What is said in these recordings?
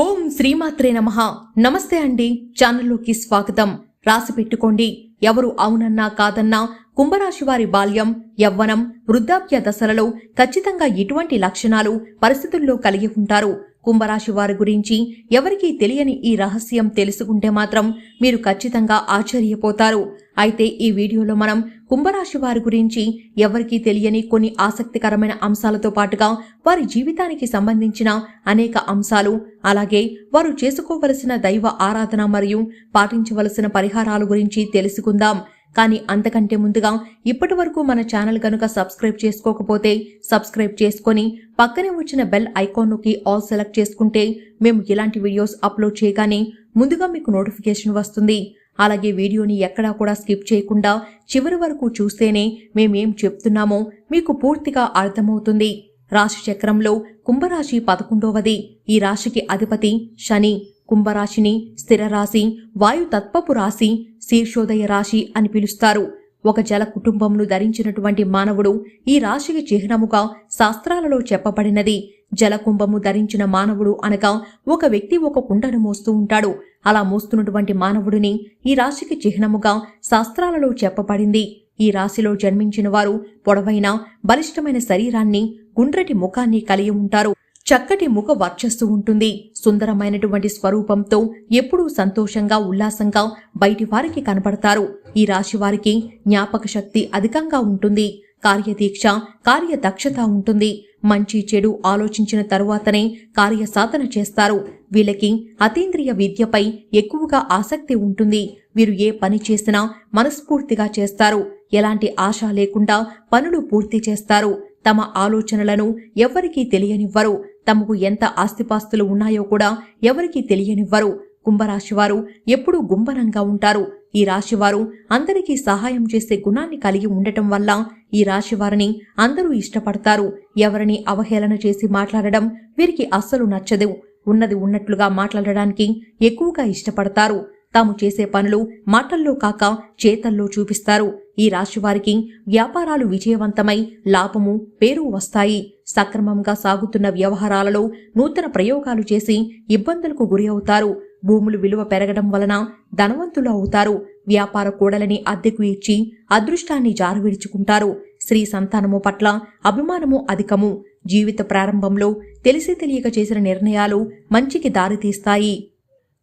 ఓం శ్రీమాత్రే నమః. నమస్తే అండి. ఛానల్లోకి స్వాగతం. రాసి పెట్టుకోండి. ఎవరు అవునన్నా కాదన్నా కుంభరాశి వారి బాల్యం, యవ్వనం, వృద్ధాప్య దశలలో ఖచ్చితంగా ఇటువంటి లక్షణాలు పరిస్థితుల్లో కలిగి ఉంటారు. కుంభరాశి వారి గురించి ఎవరికీ తెలియని ఈ రహస్యం తెలుసుకుంటే మాత్రం మీరు ఖచ్చితంగా ఆశ్చర్యపోతారు. అయితే ఈ వీడియోలో మనం కుంభరాశి వారి గురించి ఎవరికీ తెలియని కొన్ని ఆసక్తికరమైన అంశాలతో పాటుగా వారి జీవితానికి సంబంధించిన అనేక అంశాలు, అలాగే వారు చేసుకోవలసిన దైవ ఆరాధన మరియు పాటించవలసిన పరిహారాల గురించి తెలుసుకుందాం. కానీ అంతకంటే ముందుగా ఇప్పటి వరకు మన ఛానల్ గనుక సబ్స్క్రైబ్ చేసుకోకపోతే సబ్స్క్రైబ్ చేసుకొని పక్కనే వచ్చిన బెల్ ఐకాన్ నొక్కి ఆల్ సెలెక్ట్ చేసుకుంటే మేము ఇలాంటి వీడియోస్ అప్లోడ్ చేయగానే ముందుగా మీకు నోటిఫికేషన్ వస్తుంది. అలాగే వీడియోని ఎక్కడా కూడా స్కిప్ చేయకుండా చివరి వరకు చూస్తేనే మేమేం చెప్తున్నామో మీకు పూర్తిగా అర్థమవుతుంది. రాశి చక్రంలో కుంభరాశి 11వది. ఈ రాశికి అధిపతి శని. కుంభరాశిని స్థిర రాశి, వాయు తత్వపు రాశి, శీర్షోదయ రాశి అని పిలుస్తారు. ఒక జల కుటుంబంను ధరించినటువంటి మానవుడు ఈ రాశికి చిహ్నముగా శాస్త్రాలలో చెప్పబడినది. జలకుంభము ధరించిన మానవుడు అనగా ఒక వ్యక్తి ఒక కుండను మోస్తూ ఉంటాడు. అలా మోస్తున్నటువంటి మానవుడిని ఈ రాశికి చిహ్నముగా శాస్త్రాలలో చెప్పబడింది. ఈ రాశిలో జన్మించిన వారు పొడవైన బలిష్టమైన శరీరాన్ని, గుండ్రటి ముఖాన్ని కలిగి ఉంటారు. చక్కటి ముఖ వర్చస్సు ఉంటుంది. సుందరమైనటువంటి స్వరూపంతో ఎప్పుడూ సంతోషంగా, ఉల్లాసంగా బయటి వారికి కనపడతారు. ఈ రాశి వారికి జ్ఞాపక శక్తి అధికంగా ఉంటుంది. కార్యదీక్ష, కార్యదక్షత ఉంటుంది. మంచి చెడు ఆలోచించిన తరువాతనే కార్యసాధన చేస్తారు. వీళ్ళకి అతీంద్రియ విద్యపై ఎక్కువగా ఆసక్తి ఉంటుంది. వీరు ఏ పని చేసినా మనస్ఫూర్తిగా చేస్తారు. ఎలాంటి ఆశ లేకుండా పనులు పూర్తి చేస్తారు. తమ ఆలోచనలను ఎవ్వరికీ తెలియనివ్వరు. తమకు ఎంత ఆస్తిపాస్తులు ఉన్నాయో కూడా ఎవరికీ తెలియనివ్వరు. కుంభరాశివారు ఎప్పుడూ గుంభనంగా ఉంటారు. ఈ రాశివారు అందరికీ సహాయం చేసే గుణాన్ని కలిగి ఉండటం వల్ల ఈ రాశివారిని అందరూ ఇష్టపడతారు. ఎవరిని అవహేళన చేసి మాట్లాడడం వీరికి అస్సలు నచ్చదు. ఉన్నది ఉన్నట్లుగా మాట్లాడడానికి ఎక్కువగా ఇష్టపడతారు. తాము చేసే పనులు మాటల్లో కాక చేతల్లో చూపిస్తారు. ఈ రాశివారికి వ్యాపారాలు విజయవంతమై లాభము, పేరు వస్తాయి. సక్రమంగా సాగుతున్న వ్యవహారాలలో నూతన ప్రయోగాలు చేసి ఇబ్బందులకు గురి అవుతారు. భూములు విలువ పెరగడం వలన ధనవంతులు అవుతారు. వ్యాపార కూడలని అద్దెకు ఇచ్చి అదృష్టాన్ని జారవిడుచుకుంటారు. స్త్రీ సంతానము పట్ల అభిమానము అధికము. జీవిత ప్రారంభంలో తెలిసి తెలియక చేసిన నిర్ణయాలు మంచికి దారితీస్తాయి.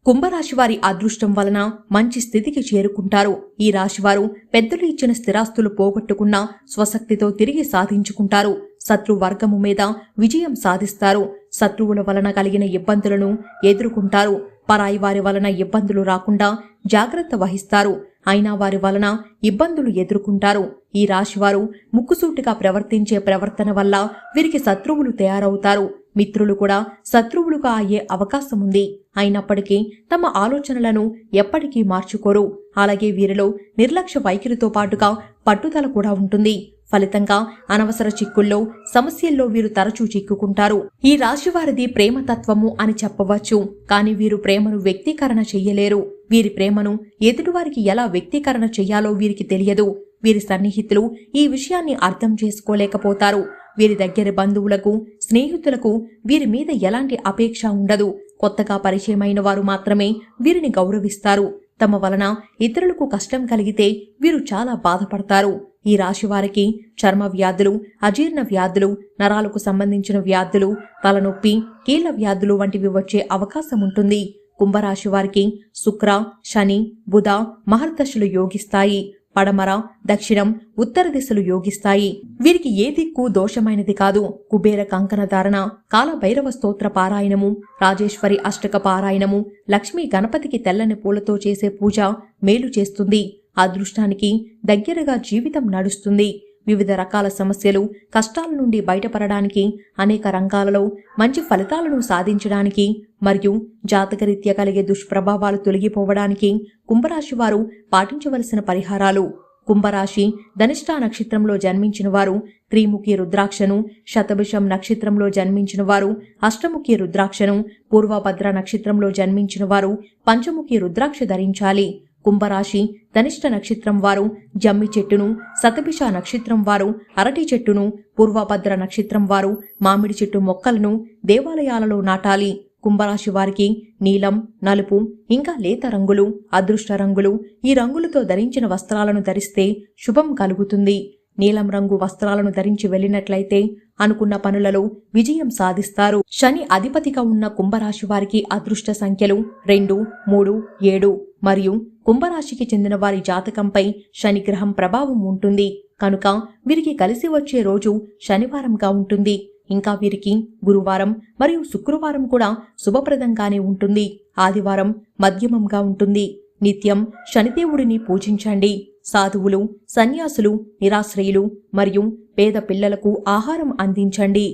కుంభరాశివారి అదృష్టం వలన మంచి స్థితికి చేరుకుంటారు. ఈ రాశివారు పెద్దలు ఇచ్చిన స్థిరాస్తులు పోగొట్టుకున్న స్వశక్తితో తిరిగి సాధించుకుంటారు. శత్రువర్గము మీద విజయం సాధిస్తారు. శత్రువుల వలన కలిగిన ఇబ్బందులను ఎదుర్కొంటారు. పరాయి వారి వలన ఇబ్బందులు రాకుండా జాగ్రత్త వహిస్తారు. అయినా వారి వలన ఇబ్బందులు ఎదుర్కొంటారు. ఈ రాశివారు ముక్కుసూటిగా ప్రవర్తించే ప్రవర్తన వల్ల వీరికి శత్రువులు తయారవుతారు. మిత్రులు కూడా శత్రువులుగా అయ్యే అవకాశం ఉంది. అయినప్పటికీ తమ ఆలోచనలను ఎప్పటికీ మార్చుకోరు. అలాగే వీరిలో నిర్లక్ష్య వైఖరితో పాటుగా పట్టుదల కూడా ఉంటుంది. ఫలితంగా అనవసర చిక్కుల్లో, సమస్యల్లో వీరు తరచూ చిక్కుకుంటారు. ఈ రాశివారిది ప్రేమతత్వము అని చెప్పవచ్చు. కానీ వీరు ప్రేమను వ్యక్తీకరణ చెయ్యలేరు. వీరి ప్రేమను ఎదుటివారికి ఎలా వ్యక్తీకరణ చెయ్యాలో వీరికి తెలియదు. వీరి సన్నిహితులు ఈ విషయాన్ని అర్థం చేసుకోలేకపోతారు. వీరి దగ్గర బంధువులకు, స్నేహితులకు వీరి మీద ఎలాంటి అపేక్ష ఉండదు. కొత్తగా పరిచయమైన వారు మాత్రమే వీరిని గౌరవిస్తారు. తమ వలన ఇతరులకు కష్టం కలిగితే వీరు చాలా బాధపడతారు. ఈ రాశివారికి చర్మ వ్యాధులు, అజీర్ణ వ్యాధులు, నరాలకు సంబంధించిన వ్యాధులు, తలనొప్పి, కీళ్ల వ్యాధులు వంటివి వచ్చే అవకాశం ఉంటుంది. కుంభరాశి వారికి శుక్ర, శని, బుధ మహర్దశలు యోగిస్తాయి. పడమర, దక్షిణం, ఉత్తర దిశలు యోగిస్తాయి. వీరికి ఏ దిక్కు దోషమైనది కాదు. కుబేర కంకణ ధారణ, కాలభైరవ స్తోత్ర పారాయణము, రాజేశ్వరి అష్టక పారాయణము, లక్ష్మీ గణపతికి తెల్లని పూలతో చేసే పూజ మేలు చేస్తుంది. అదృష్టానికి దగ్గరగా జీవితం నడుస్తుంది. వివిధ రకాల సమస్యలు, కష్టాల నుండి బయటపడడానికి, అనేక రంగాలలో మంచి ఫలితాలను సాధించడానికి మరియు జాతకరీత్యా కలిగే దుష్ప్రభావాలు తొలగిపోవడానికి కుంభరాశి వారు పాటించవలసిన పరిహారాలు. కుంభరాశి ధనిష్ఠా నక్షత్రంలో జన్మించిన వారు త్రిముఖి రుద్రాక్షను, శతభిషం నక్షత్రంలో జన్మించిన వారు అష్టముఖి రుద్రాక్షను, పూర్వభద్ర నక్షత్రంలో జన్మించిన వారు పంచముఖి రుద్రాక్ష ధరించాలి. కుంభరాశి ధనిష్ఠ నక్షత్రం వారు జమ్మి చెట్టును, శతభిష నక్షత్రం వారు అరటి చెట్టును, పూర్వభద్ర నక్షత్రం వారు మామిడి చెట్టు మొక్కలను దేవాలయాలలో నాటాలి. కుంభరాశి వారికి నీలం, నలుపు ఇంకా లేత రంగులు అదృష్ట రంగులు. ఈ రంగులతో ధరించిన వస్త్రాలను ధరిస్తే శుభం కలుగుతుంది. నీలం రంగు వస్త్రాలను ధరించి వెళ్ళినట్లయితే అనుకున్న పనులలో విజయం సాధిస్తారు. శని అధిపతిగా ఉన్న కుంభరాశి వారికి అదృష్ట సంఖ్యలు 2, 3, 7 మరియు కుంభరాశికి చెందిన వారి జాతకంపై శని గ్రహం ప్రభావం ఉంటుంది కనుక వీరికి కలిసి వచ్చే రోజు శనివారంగా ఉంటుంది. ఇంకా వీరికి గురువారం మరియు శుక్రవారం కూడా శుభప్రదంగానే ఉంటుంది. ఆదివారం మధ్యమంగా ఉంటుంది. నిత్యం శనిదేవుడిని పూజించండి. సాధువులు, సన్యాసులు, నిరాశ్రయులు మరియు పేద పిల్లలకు ఆహారం అందించండి.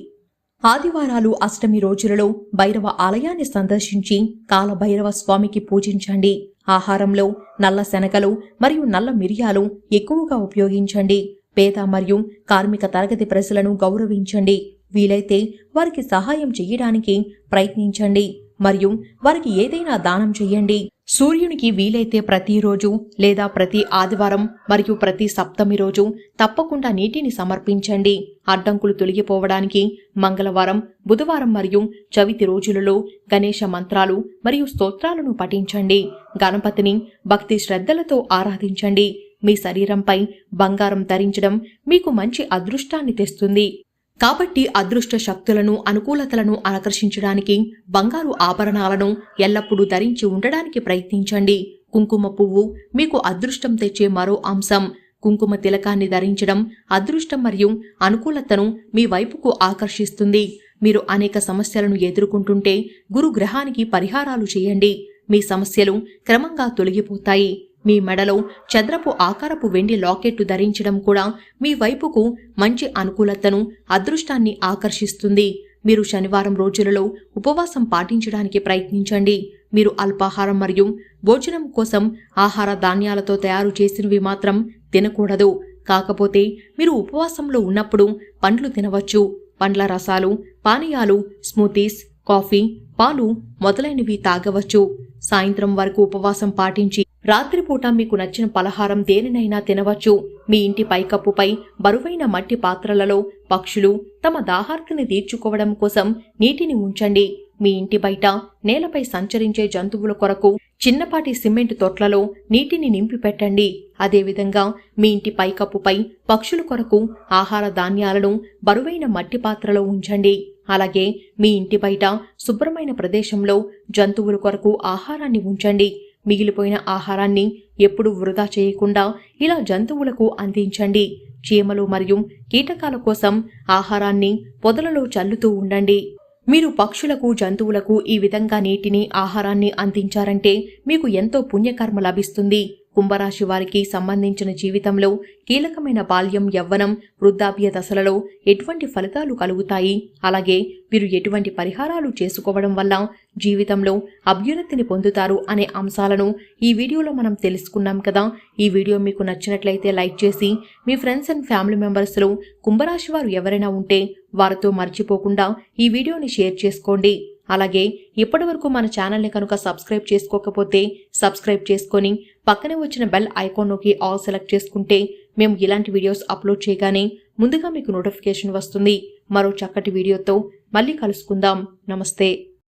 ఆదివారాలు, అష్టమి రోజులలో భైరవ ఆలయాన్ని సందర్శించి కాలభైరవ స్వామికి పూజించండి. ఆహారంలో నల్ల శనగలు మరియు నల్ల మిరియాలు ఎక్కువగా ఉపయోగించండి. పేద మరియు కార్మిక తరగతి ప్రజలను గౌరవించండి. వీలైతే వారికి సహాయం చేయడానికి ప్రయత్నించండి మరియు వారికి ఏదైనా దానం చేయండి. సూర్యునికి వీలైతే ప్రతిరోజు లేదా ప్రతి ఆదివారం మరియు ప్రతి సప్తమి రోజు తప్పకుండా నీటిని సమర్పించండి. అడ్డంకులు తొలగిపోవడానికి మంగళవారం, బుధవారం మరియు చవితి రోజులలో గణేశ మంత్రాలు మరియు స్తోత్రాలను పఠించండి. గణపతిని భక్తి శ్రద్ధలతో ఆరాధించండి. మీ శరీరంపై బంగారం ధరించడం మీకు మంచి అదృష్టాన్ని తెస్తుంది. కాబట్టి అదృష్ట శక్తులను, అనుకూలతలను ఆకర్షించడానికి బంగారు ఆభరణాలను ఎల్లప్పుడూ ధరించి ఉండడానికి ప్రయత్నించండి. కుంకుమ పువ్వు మీకు అదృష్టం తెచ్చే మరో అంశం. కుంకుమ తిలకాన్ని ధరించడం అదృష్టం మరియు అనుకూలతను మీ వైపుకు ఆకర్షిస్తుంది. మీరు అనేక సమస్యలను ఎదుర్కొంటుంటే గురు గ్రహానికి పరిహారాలు చేయండి. మీ సమస్యలు క్రమంగా తొలగిపోతాయి. మీ మెడలో చంద్రపు ఆకారపు వెండి లాకెట్టు ధరించడం కూడా మీ వైపుకు మంచి అనుకూలతను, అదృష్టాన్ని ఆకర్షిస్తుంది. మీరు శనివారం రోజులలో ఉపవాసం పాటించడానికి ప్రయత్నించండి. మీరు అల్పాహారం మరియు భోజనం కోసం ఆహార ధాన్యాలతో తయారు చేసినవి మాత్రం తినకూడదు. కాకపోతే మీరు ఉపవాసంలో ఉన్నప్పుడు పండ్లు తినవచ్చు. పండ్ల రసాలు, పానీయాలు, స్మూతీస్, కాఫీ, పాలు మొదలైనవి తాగవచ్చు. సాయంత్రం వరకు ఉపవాసం పాటించి రాత్రిపూట మీకు నచ్చిన పలహారం దేనినైనా తినవచ్చు. మీ ఇంటి పైకప్పుపై బరువైన మట్టి పాత్రలలో పక్షులు తమ దాహార్తిని తీర్చుకోవడం కోసం నీటిని ఉంచండి. మీ ఇంటి బయట నేలపై సంచరించే జంతువుల కొరకు చిన్నపాటి సిమెంట్ తొట్లలో నీటిని నింపి పెట్టండి. అదేవిధంగా మీ ఇంటి పైకప్పుపై పక్షుల కొరకు ఆహార ధాన్యాలను బరువైన మట్టి పాత్రలో ఉంచండి. అలాగే మీ ఇంటి బయట శుభ్రమైన ప్రదేశంలో జంతువుల కొరకు ఆహారాన్ని ఉంచండి. మిగిలిపోయిన ఆహారాన్ని ఎప్పుడూ వృధా చేయకుండా ఇలా జంతువులకు అందించండి. చీమలు మరియు కీటకాల కోసం ఆహారాన్ని పొదలలో చల్లుతూ ఉండండి. మీరు పక్షులకు, జంతువులకు ఈ విధంగా నీటిని, ఆహారాన్ని అందించారంటే మీకు ఎంతో పుణ్యకర్మ లభిస్తుంది. కుంభరాశి వారికి సంబంధించిన జీవితంలో కీలకమైన బాల్యం, యవ్వనం, వృద్ధాప్య దశలలో ఎటువంటి ఫలితాలు కలుగుతాయి, అలాగే వీరు ఎటువంటి పరిహారాలు చేసుకోవడం వల్ల జీవితంలో అభ్యున్నతిని పొందుతారు అనే అంశాలను ఈ వీడియోలో మనం తెలుసుకున్నాం కదా. ఈ వీడియో మీకు నచ్చినట్లయితే లైక్ చేసి మీ ఫ్రెండ్స్ అండ్ ఫ్యామిలీ మెంబర్స్లో కుంభరాశి వారు ఎవరైనా ఉంటే వారితో మర్చిపోకుండా ఈ వీడియోని షేర్ చేసుకోండి. అలాగే ఇప్పటివరకు మన ఛానల్ని కనుక సబ్స్క్రైబ్ చేసుకోకపోతే సబ్స్క్రైబ్ చేసుకొని పక్కనే వచ్చిన బెల్ ఐకాన్ నొక్కి ఆల్ సెలెక్ట్ చేసుకుంటే మేము ఇలాంటి వీడియోస్ అప్లోడ్ చేయగానే ముందుగా మీకు నోటిఫికేషన్ వస్తుంది. మరో చక్కటి వీడియోతో మళ్ళీ కలుసుకుందాం. నమస్తే.